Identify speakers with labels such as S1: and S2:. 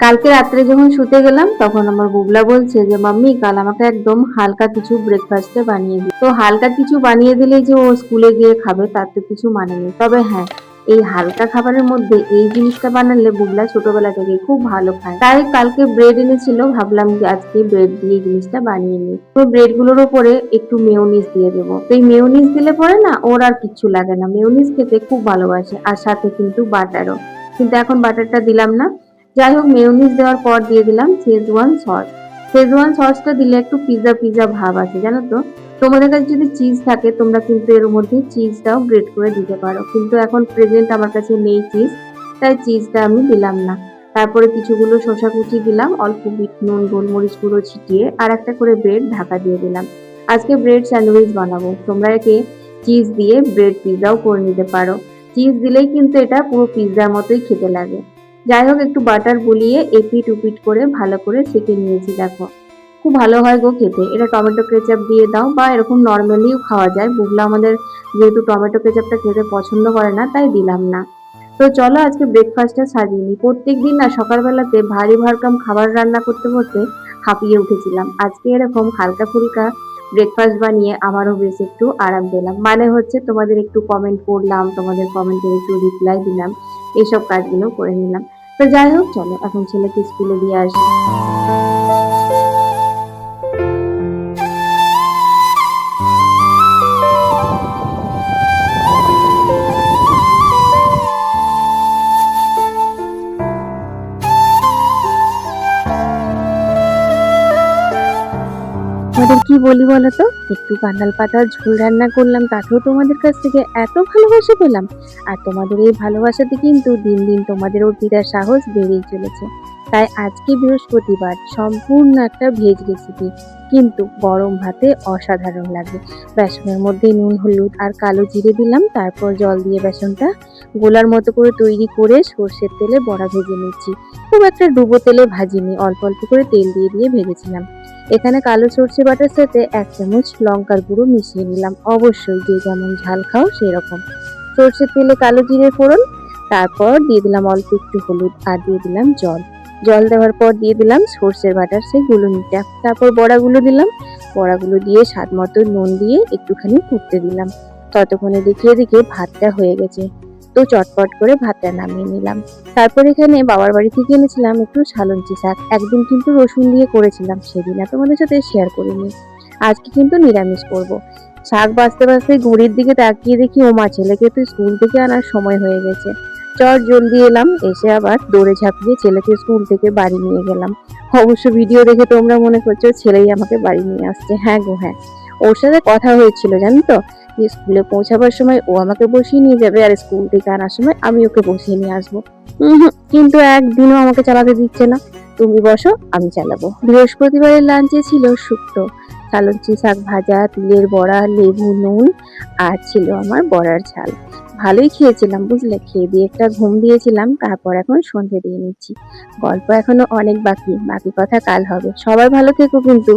S1: কালকে রাত্রে যখন শুতে গেলাম তখন আমার বুবলা বলছে যে মাম্মি কাল আমাকে একদম হালকা কিছু ব্রেকফাস্টে বানিয়ে দিই। তো হালকা কিছু বানিয়ে দিলেই যে ও স্কুলে গিয়ে খাবে তার তো কিছু মানে নেই। তবে হ্যাঁ, এই হালকা খাবারের মধ্যে এই জিনিসটা বানালে বুবলা ছোটবেলা থেকে খুব ভালো খায়। তাই কালকে ব্রেড এনেছিল, ভাবলাম যে আজকে ব্রেড দিয়ে এই জিনিসটা বানিয়ে নিই। তো ব্রেড গুলোর উপরে একটু মেয়োনিজ দিয়ে দেবো। তো এই মেয়োনিজ দিলে পরে না ওর আর কিচ্ছু লাগে না, মেয়োনিজ খেতে খুব ভালোবাসে, আর সাথে কিন্তু বাটারও। কিন্তু এখন বাটারটা দিলাম না। যাই হোক, মেয়োনিজ দেওয়ার পর দিয়ে দিলাম শেজওয়ান সস। শেজওয়ান সসটা দিলে একটু পিজা পিজা ভাব আছে, জানো তো। তোমাদের কাছে যদি চিজ থাকে তোমরা কিন্তু এর মধ্যে চিজটাও গ্রেট করে দিতে পারো, কিন্তু এখন প্রেজেন্ট আমার কাছে নেই চিজ, তাই চিজটা আমি দিলাম না। তারপরে কিছুগুলো শসা কুচি দিলাম, অল্প বিট নুন গোলমরিচ গুঁড়ো ছিটিয়ে, আর একটা করে ব্রেড ঢাকা দিয়ে দিলাম। আজকে ব্রেড স্যান্ডউইচ বানাবো, তোমরা একে চিজ দিয়ে ব্রেড পিজাও করে নিতে পারো। চিজ দিলেই কিন্তু এটা পুরো পিৎজার মতোই খেতে লাগে। যাই হোক, একটু বাটার বুলিয়ে এপিট উপিট করে ভালো করে সেঁকে নিয়েছি, দেখো খুব ভালো হয় গো খেতে। এটা টমেটো কেচাপ দিয়ে দাও বা এরকম নর্মালিও খাওয়া যায়। বুগলা আমাদের যেহেতু টমেটো কেচাপটা খেতে পছন্দ করে না তাই দিলাম না। তো চলো আজকে ব্রেকফাস্টটা সাজিয়ে নিই। প্রত্যেকদিন না সকালবেলাতে ভারী ভারকাম খাবার রান্না করতে করতে হাঁপিয়ে উঠেছিলাম, আজকে এরকম হালকা ফুলকা ব্রেকফাস্ট বানিয়ে আমারও বেশ একটু আরাম পেলাম। মানে হচ্ছে তোমাদের একটু কমেন্ট করলাম, তোমাদের কমেন্টের একটু রিপ্লাই দিলাম, এইসব কাজগুলো করে নিলাম। তো যাই হোক, চলো এখন ছেলেকে স্কুলে দিয়ে আসি। তোমাদের কি বলি বলো তো, একটু কাঁঠাল পাতার ঝোল রান্না করলাম, তাতেও তোমাদের কাছ থেকে এত ভালোবাসা পেলাম। আর তোমাদের এই ভালোবাসাতে কিন্তু দিন দিন তোমাদের অর্পিতার সাহস বেড়েই চলেছে। তাই আজকে বৃহস্পতিবার সম্পূর্ণ একটা ভেজ রেসিপি, কিন্তু গরম ভাতে অসাধারণ লাগে। বেসনের মধ্যে নুন হলুদ আর কালো জিরে দিলাম, তারপর জল দিয়ে বেসনটা গোলার মতো করে তৈরি করে সর্ষের তেলে বড়া ভেজে নিচ্ছি। খুব একটা ডুবো তেলে ভাজিনি, অল্প অল্প করে তেল দিয়ে দিয়ে ভেজেছিলাম। এখানে কালো সর্ষে বাটার সাথে 1 চামচ লঙ্কার গুঁড়ো মিশিয়ে নিলাম, অবশ্যই যে যেমন ঝাল খাও সেই রকম। সর্ষের তেলে কালো জিরে ফোড়ন, তারপর দিয়ে দিলাম অল্প একটু হলুদ আর দিয়ে দিলাম জল। জল দেওয়ার পর দিয়ে দিলাম সর্ষের বাটার সেই গুঁড়োটা, তারপর বড়াগুলো দিলাম। বড়াগুলো দিয়ে স্বাদ মতো নুন দিয়ে একটুখানি ফুটতে দিলাম। ততক্ষণে দেখিয়ে দেখে ভাতটা হয়ে গেছে, তো চটপট করে ভাতটা নামিয়ে নিলাম। তারপর এখানে বাবার বাড়ি থেকে এনেছিলাম একটু সালঞ্চি শাক, একদিন কিন্তু রসুন দিয়ে করেছিলাম, সেদিন আর তোমাদের সাথে শেয়ার করিনি। আজকে কিন্তু নিরামিষ করব। শাক বাছতে বাছতে ঘড়ির দিকে তাকিয়ে দেখি ওমা, ছেলেকে তো স্কুল থেকে আনার সময় হয়ে গেছে। চট জলদি এলাম, এসে আবার দৌড়ে ঝাঁপিয়ে ছেলেকে স্কুল থেকে বাড়ি নিয়ে গেলাম। অবশ্য ভিডিও দেখে তোমরা মনে করছো ছেলেই আমাকে বাড়ি নিয়ে আসছে, হ্যাঁ গো হ্যাঁ, ওর সাথে কথা হয়েছিল জানো তো, যে স্কুলে পৌঁছাবার সময় ও আমাকে বসিয়ে নিয়ে যাবে আর স্কুল থেকে আনার সময় আমি ওকে বসিয়ে নিয়ে আসবো। কিন্তু একদিনও আমাকে চালাতে দিচ্ছে না, তুমি বসো আমি চালাবো। বৃহস্পতিবারের লাঞ্চে ছিল শুক্তো, সালঞ্চি শাক ভাজা, তিলের বড়া, লেবু নুন, আর ছিল আমার বড়ার ঝাল। ভালোই খেয়েছিলাম বুঝলে, খেয়ে দিয়ে একটা ঘুম দিয়েছিলাম, তারপর এখন সন্ধে দিয়ে নিচ্ছি। গল্প এখনো অনেক বাকি, বাকি কথা কাল হবে। সবাই ভালো থেকো কিন্তু।